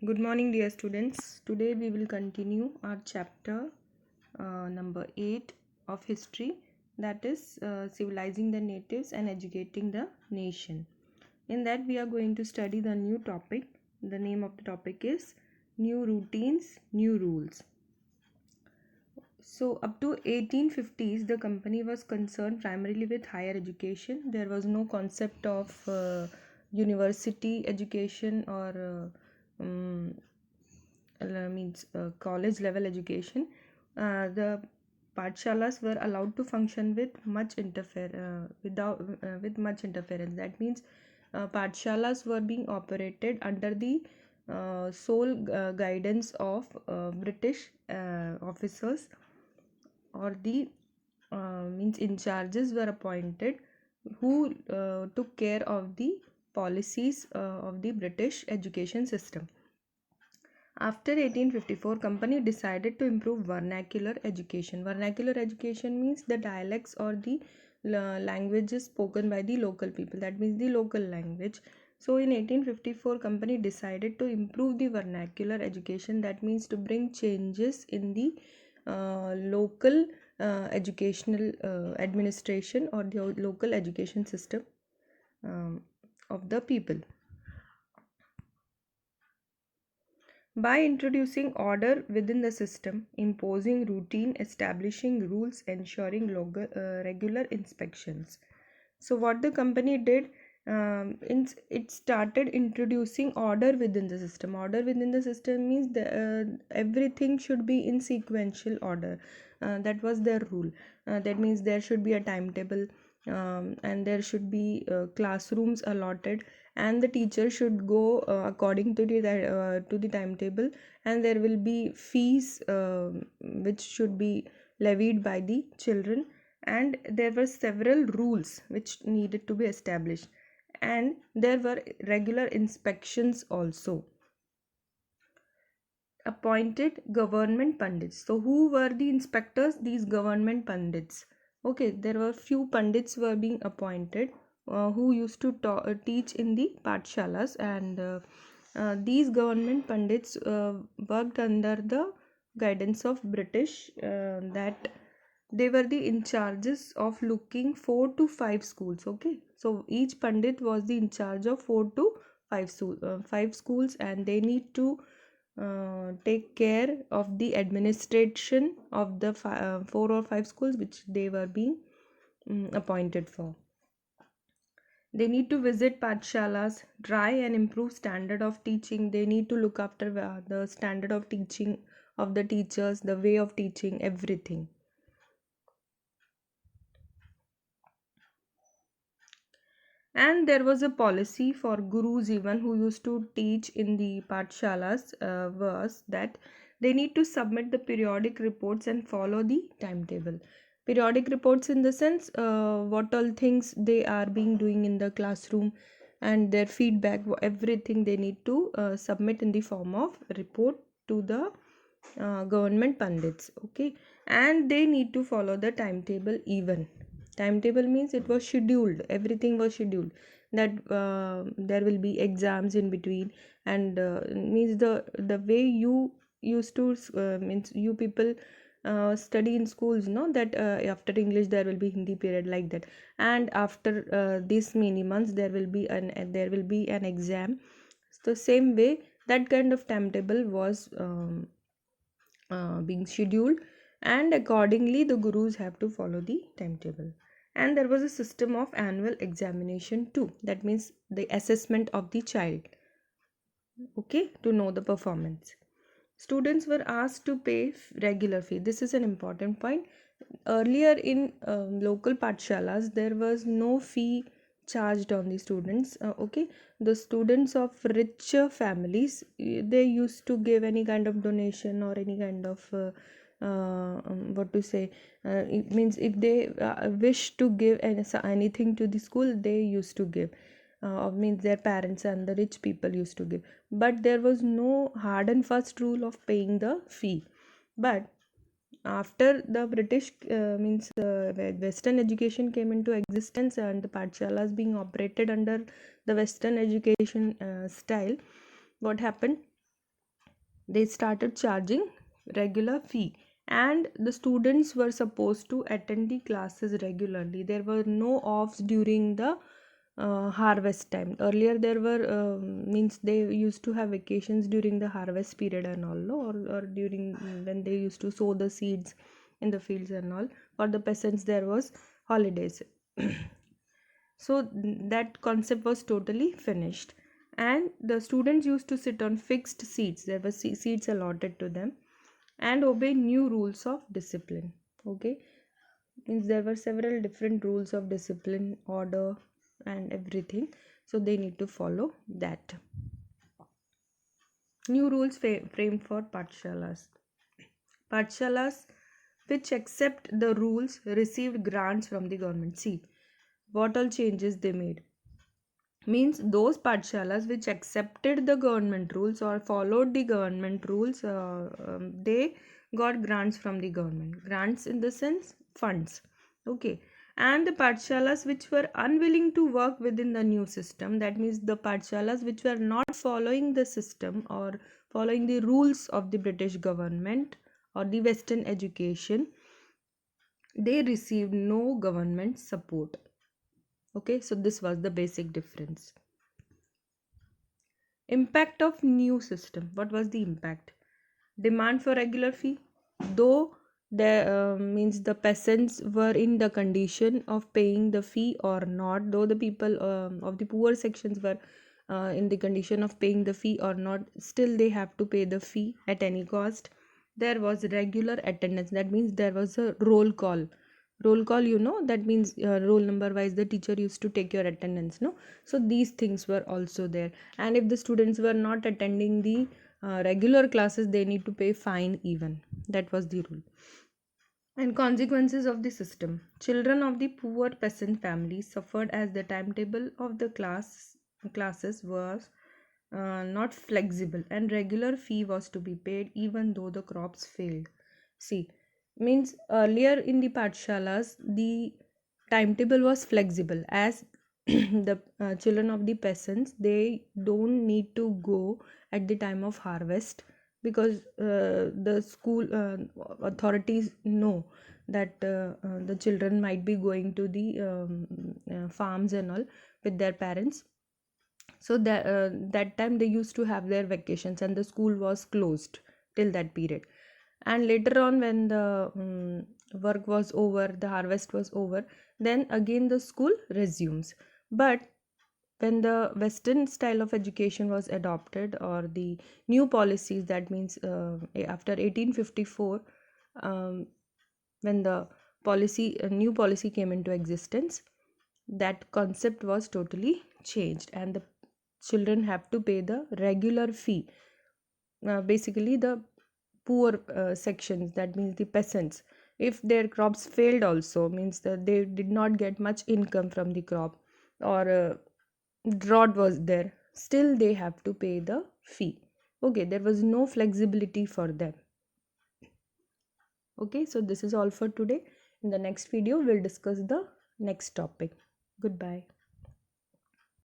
Good morning, dear students. Today we will continue our chapter number 8 of history, that is civilizing the natives and educating the nation. In that, we are going to study the new topic. The name of the topic is New Routines, New Rules. So, up to 1850s, the company was concerned primarily with higher education. There was no concept of university education or college level education. The pathshalas were allowed to function with much interference. That means pathshalas were being operated under the sole guidance of British officers, or the in charges were appointed, who took care of the policies of the British education system. After 1854, company decided to improve vernacular education. Vernacular education means the dialects or the languages spoken by the local people. That means the local language. So in 1854, company decided to improve the vernacular education. That means to bring changes in the local educational administration or the local education system of the people. By introducing order within the system, imposing routine, establishing rules, ensuring regular inspections. So what the company did, it started introducing order within the system. Order within the system means everything should be in sequential order. That was their rule. That means there should be a timetable, and there should be classrooms allotted, and the teacher should go according to the timetable, and there will be fees which should be levied by the children, and there were several rules which needed to be established, and there were regular inspections also. Appointed government pandits. So who were the inspectors? These government pandits. Okay, there were few pandits were being appointed who used to teach in the pathshalas, and these government pandits worked under the guidance of British, that they were the in charges of looking 4 to 5 schools. Okay, so each pandit was the in charge of 4 to 5 schools, and they need to take care of the administration of the 4 or 5 schools which they were being appointed for. They need to visit pathshalas, try and improve standard of teaching. They need to look after the standard of teaching of the teachers, the way of teaching, everything. And there was a policy for gurus even who used to teach in the pathshalas, was that they need to submit the periodic reports and follow the timetable. Periodic reports in the sense what all things they are being doing in the classroom, and their feedback, everything they need to submit in the form of report to the government pandits. Okay, and they need to follow the timetable even. Timetable means it was scheduled, everything was scheduled, that there will be exams in between, and means the way you used to means you people study in schools, no, that after English there will be Hindi period, like that, and after this many months there will be an exam. So same way, that kind of timetable was being scheduled, and accordingly the gurus have to follow the timetable. And there was a system of annual examination too. That means the assessment of the child, okay, to know the performance. Students were asked to pay regular fee. This is an important point. Earlier in local pathshalas there was no fee charged on the students. Okay, the students of richer families, they used to give any kind of donation or any kind of what to say, it means if they wish to give anything to the school, they used to give, means their parents and the rich people used to give, but there was no hard and fast rule of paying the fee. But after the British Western education came into existence, and the pathshalas being operated under the Western education style, what happened, they started charging regular fee, and the students were supposed to attend the classes regularly. There were no offs during the harvest time. Earlier there were means they used to have vacations during the harvest period and all, no? Or during when they used to sow the seeds in the fields and all. For the peasants there was holidays. So that concept was totally finished, and the students used to sit on fixed seats. There were seats allotted to them, and obey new rules of discipline. Okay, means there were several different rules of discipline, order, and everything, so they need to follow that. New rules framed for pathshalas which accept the rules received grants from the government. See what all changes they made. Means those pathshalas which accepted the government rules or followed the government rules, they got grants from the government. Grants in the sense funds. Okay. And the pathshalas which were unwilling to work within the new system, that means the pathshalas which were not following the system or following the rules of the British government or the Western education, they received no government support. Okay, so this was the basic difference. Impact of new system. What was the impact? Demand for regular fee. Though the means the peasants were in the condition of paying the fee or not, though the people of the poor sections were in the condition of paying the fee or not, still they have to pay the fee at any cost. There was regular attendance. That means there was a roll call. Roll call, that means roll number wise the teacher used to take your attendance, no? So these things were also there. And if the students were not attending the regular classes, they need to pay fine even. That was the rule. And consequences of the system. Children of the poor peasant families suffered as the timetable of the classes was not flexible, and regular fee was to be paid even though the crops failed. See, means earlier in the pathshalas the timetable was flexible, as the children of the peasants, they don't need to go at the time of harvest, because the school authorities know that the children might be going to the farms and all with their parents. So that time they used to have their vacations and the school was closed till that period. And later on, when the work was over, the harvest was over, then again the school resumes. But when the western style of education was adopted, or the new policies, that means after 1854, um, when the new policy came into existence, that concept was totally changed, and the children have to pay the regular fee. Basically the poor sections, that means the peasants, if their crops failed also, means that they did not get much income from the crop, or drought was there, still they have to pay the fee. Okay, there was no flexibility for them. Okay, so this is all for today. In the next video we'll discuss the next topic. Goodbye.